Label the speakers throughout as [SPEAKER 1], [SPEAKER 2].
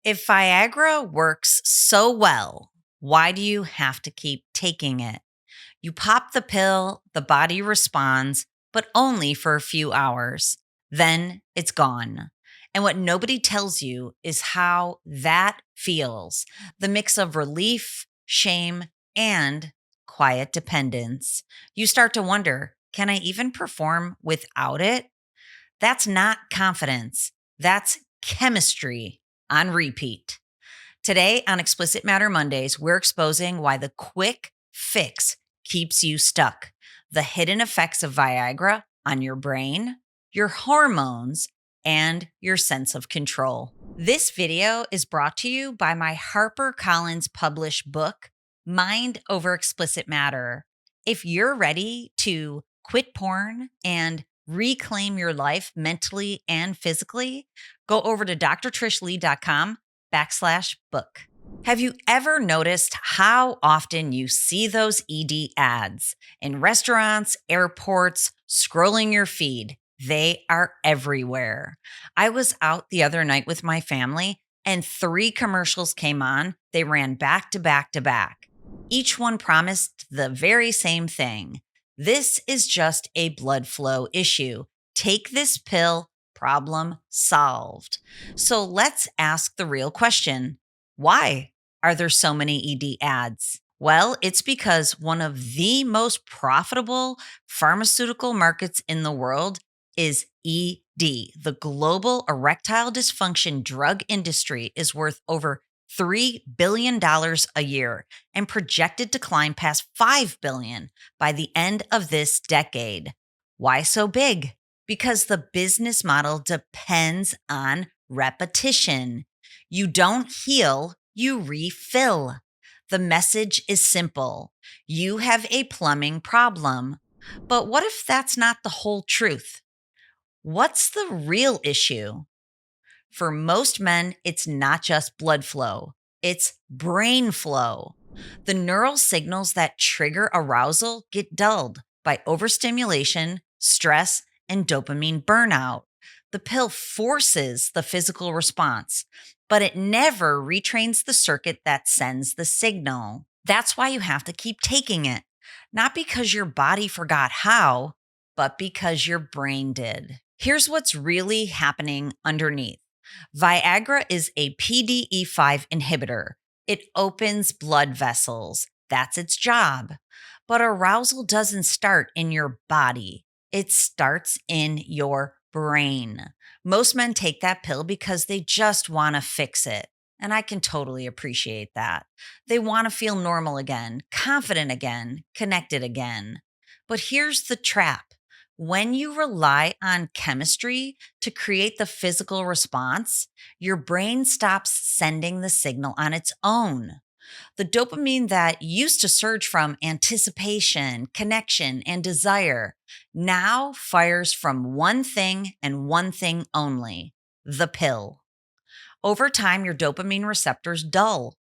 [SPEAKER 1] If Viagra works so well, why do you have to keep taking it? You pop the pill, the body responds, but only for a few hours. Then it's gone. And what nobody tells you is how that feels, the mix of relief, shame, and quiet dependence. You start to wonder, can I even perform without it? That's not confidence. That's chemistry on repeat. Today on Explicit Matter Mondays, we're exposing why the quick fix keeps you stuck, the hidden effects of Viagra on your brain, your hormones, and your sense of control. This video is brought to you by my HarperCollins published book, Mind Over Explicit Matter. If you're ready to quit porn and reclaim your life mentally and physically, go over to drtrishleigh.com/book. Have you ever noticed how often you see those ED ads in restaurants, airports, scrolling your feed? They are everywhere. I was out the other night with my family and 3 commercials came on. They ran back to back to back. Each one promised the very same thing. This is just a blood flow issue. Take this pill, problem solved. So let's ask the real question. Why are there so many ED ads? Well, it's because one of the most profitable pharmaceutical markets in the world is ED. The global erectile dysfunction drug industry is worth over $3 billion a year and projected to climb past $5 billion by the end of this decade. Why so big? Because the business model depends on repetition. You don't heal, you refill. The message is simple. You have a plumbing problem. But what if that's not the whole truth? What's the real issue? For most men, it's not just blood flow, it's brain flow. The neural signals that trigger arousal get dulled by overstimulation, stress, and dopamine burnout. The pill forces the physical response, but it never retrains the circuit that sends the signal. That's why you have to keep taking it, not because your body forgot how, but because your brain did. Here's what's really happening underneath. Viagra is a PDE5 inhibitor. It opens blood vessels. That's its job. But arousal doesn't start in your body. It starts in your brain. Most men take that pill because they just want to fix it. And I can totally appreciate that. They want to feel normal again, confident again, connected again. But here's the trap. When you rely on chemistry to create the physical response, your brain stops sending the signal on its own. The dopamine that used to surge from anticipation, connection, and desire now fires from one thing and one thing only, the pill. Over time, your dopamine receptors dull.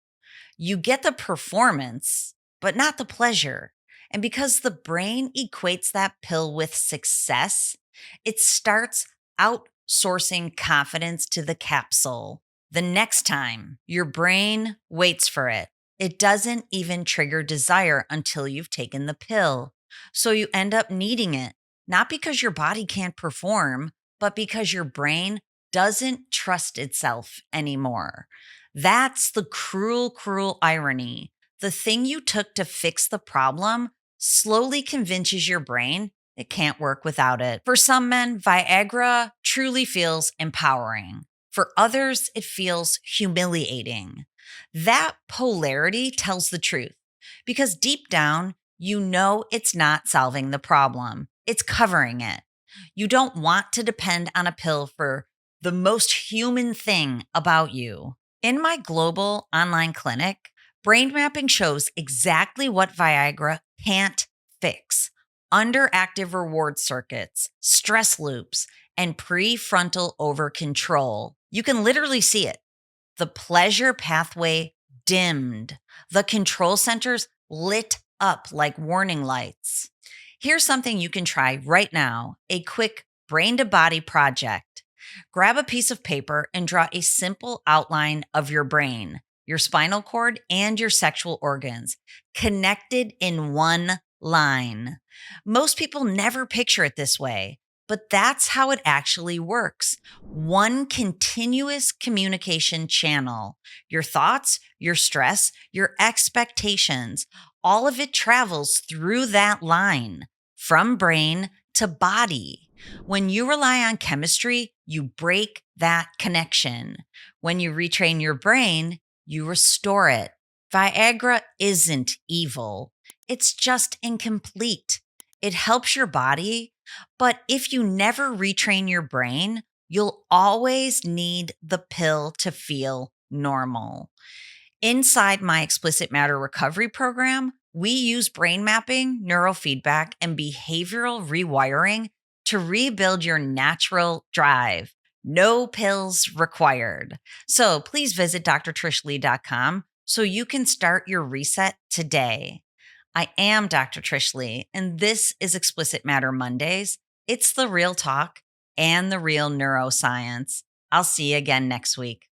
[SPEAKER 1] You get the performance, but not the pleasure. And because the brain equates that pill with success, it starts outsourcing confidence to the capsule. The next time, your brain waits for it. It doesn't even trigger desire until you've taken the pill. So you end up needing it, not because your body can't perform, but because your brain doesn't trust itself anymore. That's the cruel, cruel irony. The thing you took to fix the problem slowly convinces your brain it can't work without it. For some men, Viagra truly feels empowering. For others, it feels humiliating. That polarity tells the truth because deep down, you know it's not solving the problem. It's covering it. You don't want to depend on a pill for the most human thing about you. In my global online clinic, brain mapping shows exactly what Viagra can't fix: underactive reward circuits, stress loops, and prefrontal over control. You can literally see it. The pleasure pathway dimmed, the control centers lit up like warning lights. Here's something you can try right now, a quick brain to body project. Grab a piece of paper and draw a simple outline of your brain, your spinal cord, and your sexual organs, connected in one line. Most people never picture it this way, but that's how it actually works. One continuous communication channel. Your thoughts, your stress, your expectations, all of it travels through that line from brain to body. When you rely on chemistry, you break that connection. When you retrain your brain, you restore it. Viagra isn't evil, it's just incomplete. It helps your body, but if you never retrain your brain, you'll always need the pill to feel normal. Inside my Explicit Matter Recovery Program, we use brain mapping, neurofeedback, and behavioral rewiring to rebuild your natural drive. No pills required. So please visit drtrishleigh.com so you can start your reset today. I am Dr. Trish Leigh, and this is Explicit Matter Mondays. It's the real talk and the real neuroscience. I'll see you again next week.